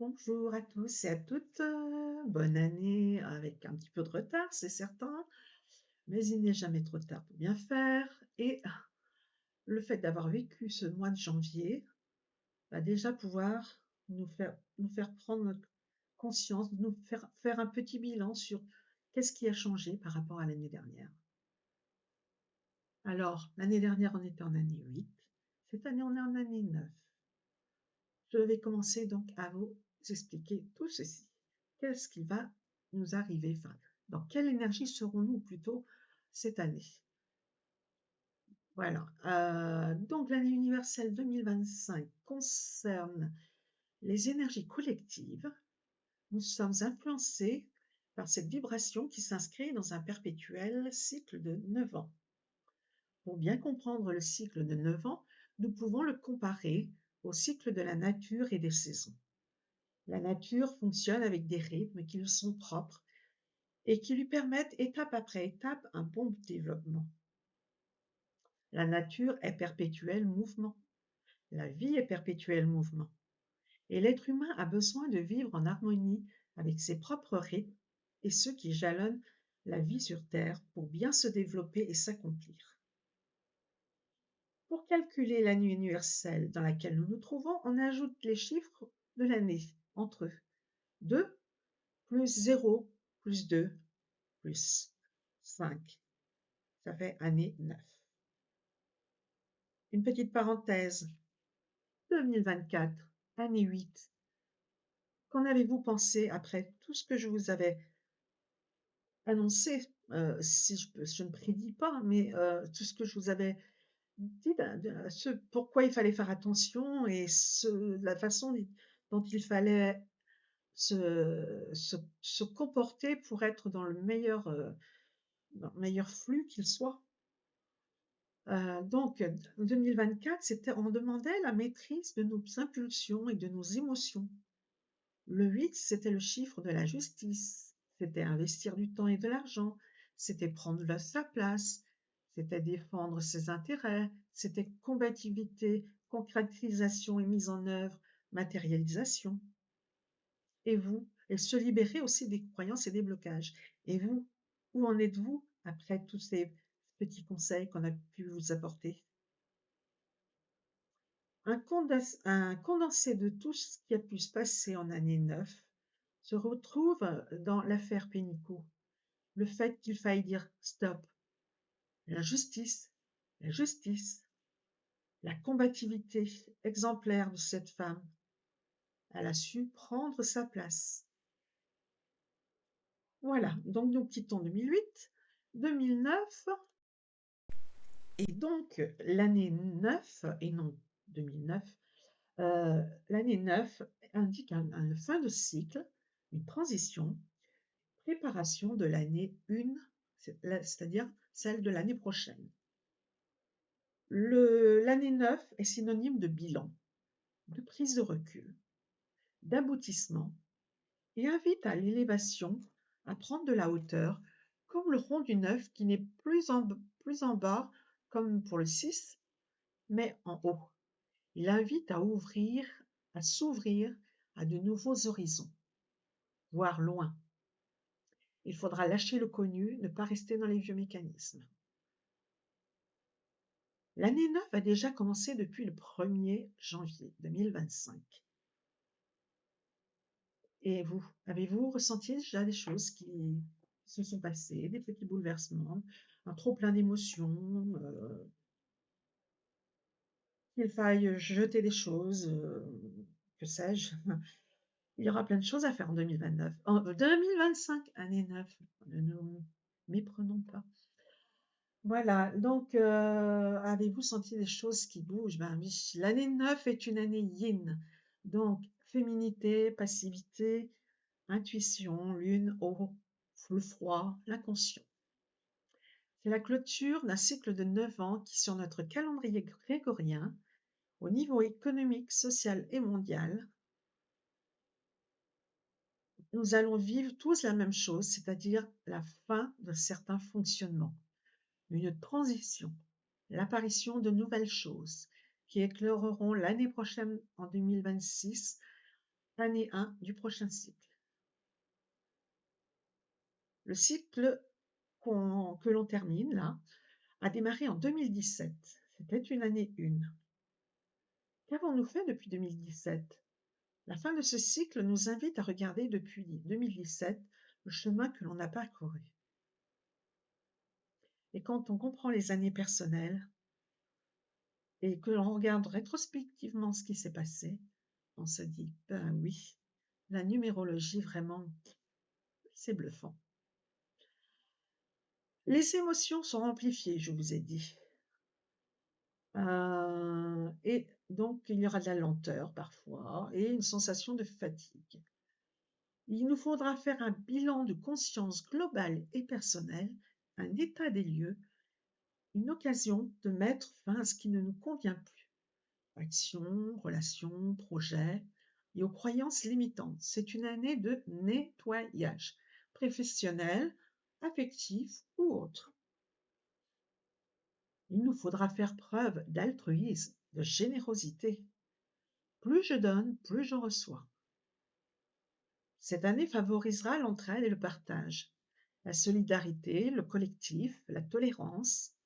Bonjour à tous et à toutes, bonne année avec un petit peu de retard, c'est certain, mais il n'est jamais trop tard pour bien faire. Et le fait d'avoir vécu ce mois de janvier va déjà pouvoir nous faire prendre notre conscience, nous faire un petit bilan sur qu'est-ce qui a changé par rapport à l'année dernière. Alors, l'année dernière, on était en année 8, cette année, on est en année 9. Je vais commencer donc à vous expliquer tout ceci. Qu'est-ce qui va nous arriver? Enfin, dans quelle énergie serons-nous plutôt cette année? Voilà. Donc l'année universelle 2025 concerne les énergies collectives. Nous sommes influencés par cette vibration qui s'inscrit dans un perpétuel cycle de 9 ans. Pour bien comprendre le cycle de 9 ans, nous pouvons le comparer au cycle de la nature et des saisons. La nature fonctionne avec des rythmes qui lui sont propres et qui lui permettent étape après étape un bon développement. La nature est perpétuel mouvement. La vie est perpétuel mouvement. Et l'être humain a besoin de vivre en harmonie avec ses propres rythmes et ceux qui jalonnent la vie sur Terre pour bien se développer et s'accomplir. Pour calculer l'année universelle dans laquelle nous nous trouvons, on ajoute les chiffres de l'année entre eux. 2 plus 0 plus 2 plus 5. Ça fait année 9. Une petite parenthèse. 2024, année 8. Qu'en avez-vous pensé après tout ce que je vous avais annoncé? Si je ne prédis pas, mais tout ce que je vous avais dit, ce pourquoi il fallait faire attention et la façon dont il fallait se comporter pour être dans le meilleur flux qu'il soit. Donc, 2024, on demandait la maîtrise de nos impulsions et de nos émotions. Le 8, c'était le chiffre de la justice. C'était investir du temps et de l'argent. C'était prendre sa place. C'était défendre ses intérêts. C'était combativité, concrétisation et mise en œuvre, matérialisation. Et vous? Et se libérer aussi des croyances et des blocages. Et vous? Où en êtes-vous après tous ces petits conseils qu'on a pu vous apporter? Un condensé de tout ce qui a pu se passer en année 9 se retrouve dans l'affaire Pénicaud. Le fait qu'il faille dire stop, la justice, la justice, la combativité exemplaire de cette femme. Elle a su prendre sa place. Voilà, donc nous quittons 2008, 2009, et donc l'année 9, et non 2009, l'année 9 indique une fin de cycle, une transition, préparation de l'année 1, c'est-à-dire celle de l'année prochaine. L'année 9 est synonyme de bilan, de prise de recul, d'aboutissement et invite à l'élévation, à prendre de la hauteur, comme le rond du 9 qui n'est plus en bas comme pour le 6, mais en haut. Il invite à s'ouvrir à de nouveaux horizons, voir loin. Il faudra lâcher le connu, ne pas rester dans les vieux mécanismes. L'année 9 a déjà commencé depuis le 1er janvier 2025. Et vous, avez-vous ressenti déjà des choses qui se sont passées, des petits bouleversements, un trop plein d'émotions, qu'il faille jeter des choses, que sais-je? Il y aura plein de choses à faire en 2029. En 2025, année 9, ne nous méprenons pas. Voilà, donc avez-vous senti des choses qui bougent? Ben oui, l'année 9 est une année yin, donc féminité, passivité, intuition, lune, eau, le froid, l'inconscient. C'est la clôture d'un cycle de 9 ans qui, sur notre calendrier grégorien, au niveau économique, social et mondial, nous allons vivre tous la même chose, c'est-à-dire la fin de certains fonctionnements, une transition, l'apparition de nouvelles choses qui éclaireront l'année prochaine, en 2026, année 1 du prochain cycle. Le cycle que l'on termine là a démarré en 2017. C'était une année 1. Qu'avons-nous fait depuis 2017? La fin de ce cycle nous invite à regarder depuis 2017 le chemin que l'on a parcouru. Et quand on comprend les années personnelles et que l'on regarde rétrospectivement ce qui s'est passé, on se dit, ben oui, la numérologie vraiment, c'est bluffant. Les émotions sont amplifiées, je vous ai dit. Et donc, il y aura de la lenteur parfois et une sensation de fatigue. Il nous faudra faire un bilan de conscience globale et personnelle, un état des lieux, une occasion de mettre fin à ce qui ne nous convient plus. Actions, relations, projets et aux croyances limitantes. C'est une année de nettoyage, professionnel, affectif ou autre. Il nous faudra faire preuve d'altruisme, de générosité. Plus je donne, plus je reçois. Cette année favorisera l'entraide et le partage, la solidarité, le collectif, la tolérance,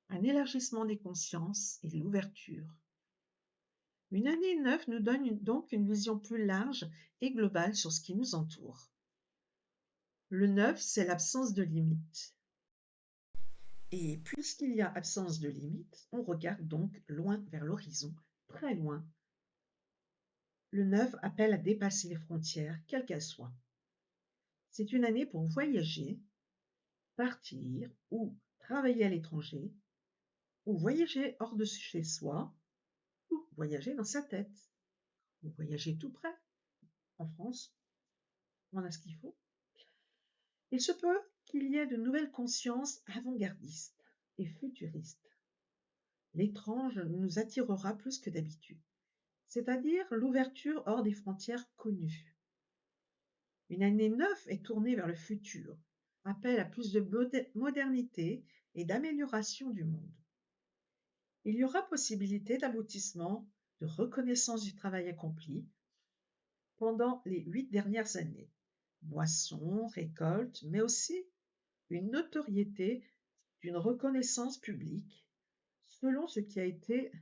un élargissement des consciences et l'ouverture. Une année 9 nous donne donc une vision plus large et globale sur ce qui nous entoure. Le 9, c'est l'absence de limite. Et puisqu'il y a absence de limite, on regarde donc loin vers l'horizon, très loin. Le 9 appelle à dépasser les frontières, quelles qu'elles soient. C'est une année pour voyager, partir ou travailler à l'étranger, ou voyager hors de chez soi, ou voyager dans sa tête, ou voyager tout près, en France. On a ce qu'il faut. Il se peut qu'il y ait de nouvelles consciences avant-gardistes et futuristes. L'étrange nous attirera plus que d'habitude, c'est-à-dire l'ouverture hors des frontières connues. Une année 9 est tournée vers le futur, appelle à plus de modernité et d'amélioration du monde. Il y aura possibilité d'aboutissement, de reconnaissance du travail accompli pendant les 8 dernières années. Moisson, récolte, mais aussi une notoriété d'une reconnaissance publique selon ce qui a été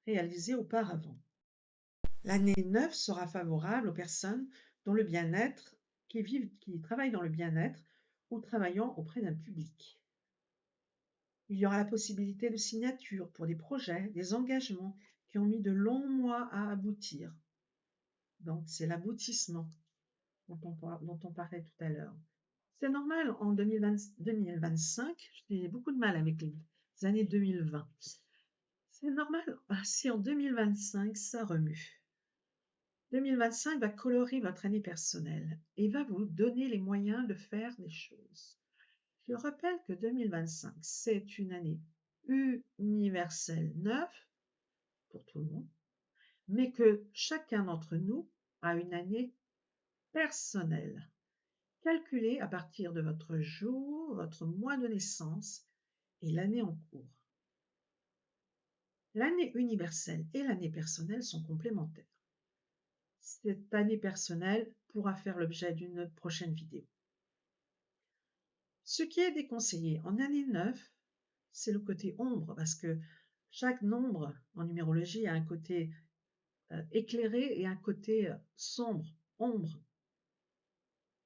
réalisé auparavant. L'année 9 sera favorable aux personnes dont le bien-être, qui travaillent dans le bien-être ou travaillant auprès d'un public. Il y aura la possibilité de signature pour des projets, des engagements qui ont mis de longs mois à aboutir. Donc c'est l'aboutissement dont on parlait tout à l'heure. C'est normal en 2025, j'ai beaucoup de mal avec les années 2020. C'est normal si en 2025 ça remue. 2025 va colorer votre année personnelle et va vous donner les moyens de faire des choses. Je rappelle que 2025, c'est une année universelle neuve pour tout le monde, mais que chacun d'entre nous a une année personnelle, calculée à partir de votre jour, votre mois de naissance et l'année en cours. L'année universelle et l'année personnelle sont complémentaires. Cette année personnelle pourra faire l'objet d'une prochaine vidéo. Ce qui est déconseillé en année 9, c'est le côté ombre, parce que chaque nombre en numérologie a un côté éclairé et un côté sombre, ombre.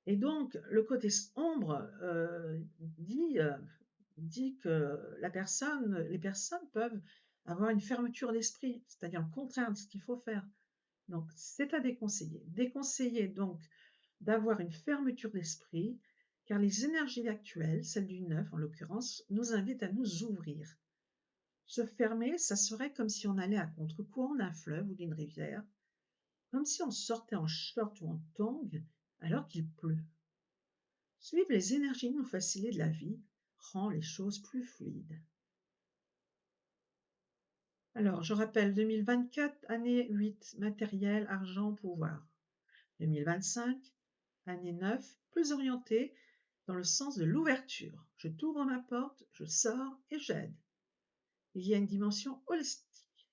Et donc, le côté ombre dit que les personnes peuvent avoir une fermeture d'esprit, c'est-à-dire le contraire de ce qu'il faut faire. Donc, c'est à déconseiller. Déconseiller donc d'avoir une fermeture d'esprit, car les énergies actuelles, celles du 9 en l'occurrence, nous invitent à nous ouvrir. Se fermer, ça serait comme si on allait à contre-courant d'un fleuve ou d'une rivière, comme si on sortait en short ou en tongs alors qu'il pleut. Suivre les énergies nous facilite la vie, rend les choses plus fluides. Alors, je rappelle 2024, année 8, matériel, argent, pouvoir. 2025, année 9, plus orientée dans le sens de l'ouverture. Je t'ouvre ma porte, je sors et j'aide. Il y a une dimension holistique.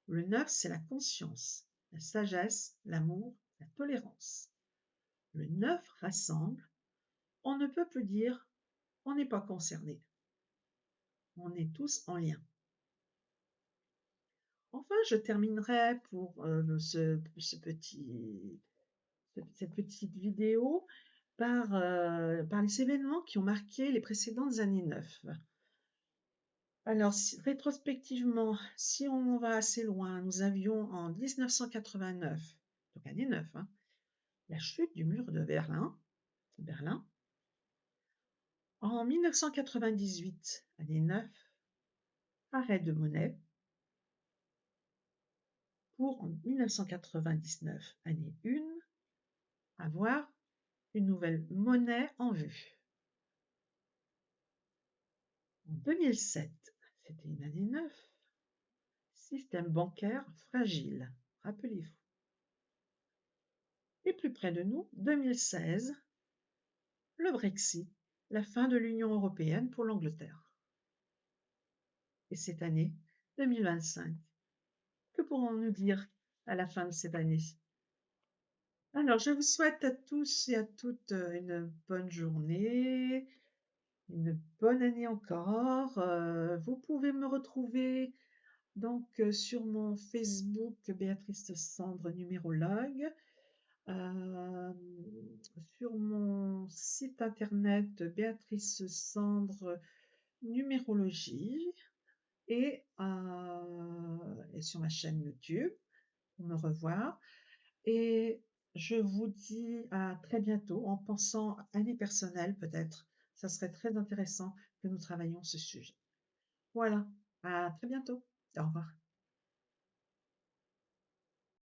Le 9, c'est la conscience, la sagesse, l'amour, la tolérance. Le 9 rassemble. On ne peut plus dire on n'est pas concerné. On est tous en lien. Enfin, je terminerai pour cette petite vidéo par les événements qui ont marqué les précédentes années 9. Alors, rétrospectivement, si on va assez loin, nous avions en 1989, donc année 9, hein, la chute du mur de Berlin. En 1998, année 9, arrêt de monnaie. Pour en 1999, année 1, avoir une nouvelle monnaie en vue. En 2007, c'était une année 9, système bancaire fragile, rappelez-vous. Et plus près de nous, 2016, le Brexit, la fin de l'Union européenne pour l'Angleterre. Et cette année, 2025, que pourrons-nous dire à la fin de cette année? Alors, je vous souhaite à tous et à toutes une bonne journée, une bonne année encore. Vous pouvez me retrouver donc sur mon Facebook Béatrice Cendre numérologue, sur mon site internet Béatrice Cendre numérologie et sur ma chaîne YouTube pour me revoir. Et je vous dis à très bientôt en pensant à année personnelle peut-être. Ça serait très intéressant que nous travaillions ce sujet. Voilà, à très bientôt. Au revoir.